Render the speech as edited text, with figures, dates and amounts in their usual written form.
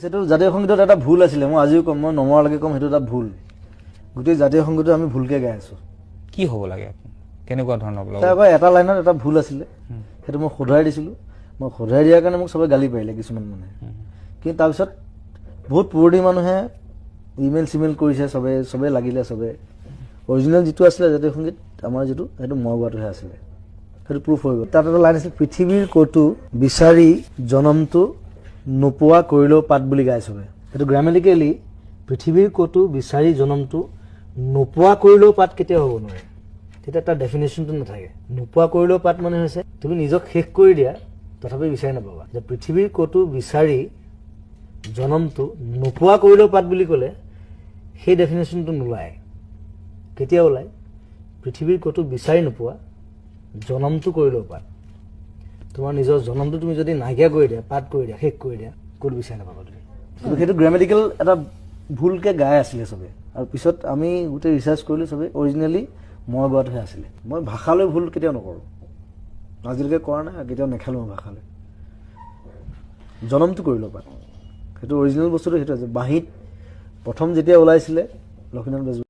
সেইটো জাতীয় সংগীতত এটা ভুল আছিলে, মই আজিও কম, মই নমৰালৈকে কম, সেইটো এটা ভুল। গোটেই জাতীয় সংগীতটো আমি ভুলকে গাই আছো। কি হ'ব লাগে কেনেকুৱা ধৰণৰ তাৰপৰা এটা লাইনত এটা ভুল আছিলে, সেইটো মই শুধৰাই দিছিলোঁ। মই শুধৰাই দিয়াৰ কাৰণে মোক চবে গালি পাৰিলে কিছুমান মানুহে। কিন্তু তাৰপিছত বহুত পুৰণি মানুহে ইমেইল চিমেইল কৰিছে, চবে লাগিলে, চবে অৰিজিনেল যিটো আছিলে জাতীয় সংগীত আমাৰ যিটো, সেইটো মই গোৱাটোহে আছিলে, সেইটো প্ৰুফ হৈ গ'ল। তাত এটা লাইন আছিল, পৃথিৱীৰ ক'তো বিচাৰি জনমটো নোপোৱা কৰিলেও পাত বুলি গাই চবে। সেইটো গ্ৰামেটিকেলি পৃথিৱীৰ ক'তো বিচাৰি জনমটো নোপোৱা কৰিলেও পাত কেতিয়াও হ'ব নোৱাৰে। তেতিয়া তাৰ ডেফিনেশ্যনটো নাথাকে। নোপোৱা কৰিলেও পাত মানে হৈছে তুমি নিজক শেষ কৰি দিয়া, তথাপি বিচাৰি নাপাবা। যে পৃথিৱীৰ ক'তো বিচাৰি জনমটো নোপোৱা কৰিলেও পাত বুলি ক'লে সেই ডেফিনেশ্যনটো নোলায়। কেতিয়া ওলায়? পৃথিৱীৰ ক'তো বিচাৰি নোপোৱা জনমটো কৰিলেও পাত। তোমাৰ নিজৰ জনমটো তুমি যদি নাইকিয়া কৰি দিয়া, পাত কৰি দিয়া, শেষ কৰি দিয়া, ক'ত বিচাৰি নাপাবা তুমি। সেইটো গ্ৰামেটিকেল এটা ভুলকে গাই আছিলে চবে। আৰু পিছত আমি গোটেই ৰিচাৰ্চ কৰিলোঁ, চবে অৰিজিনেলি মই গোৱাটোহে আছিলে। মই ভাষালৈ ভুল কেতিয়াও নকৰোঁ, আজিলৈকে কৰা নাই, কেতিয়াও নেখেলোঁ মই ভাষালৈ। জনমটো কৰিলোঁ পাত, সেইটো অৰিজিনেল বস্তুটো সেইটো আছে। বাঁহীত প্ৰথম যেতিয়া ওলাইছিলে লক্ষ্মীনাথ বেজবৰুৱা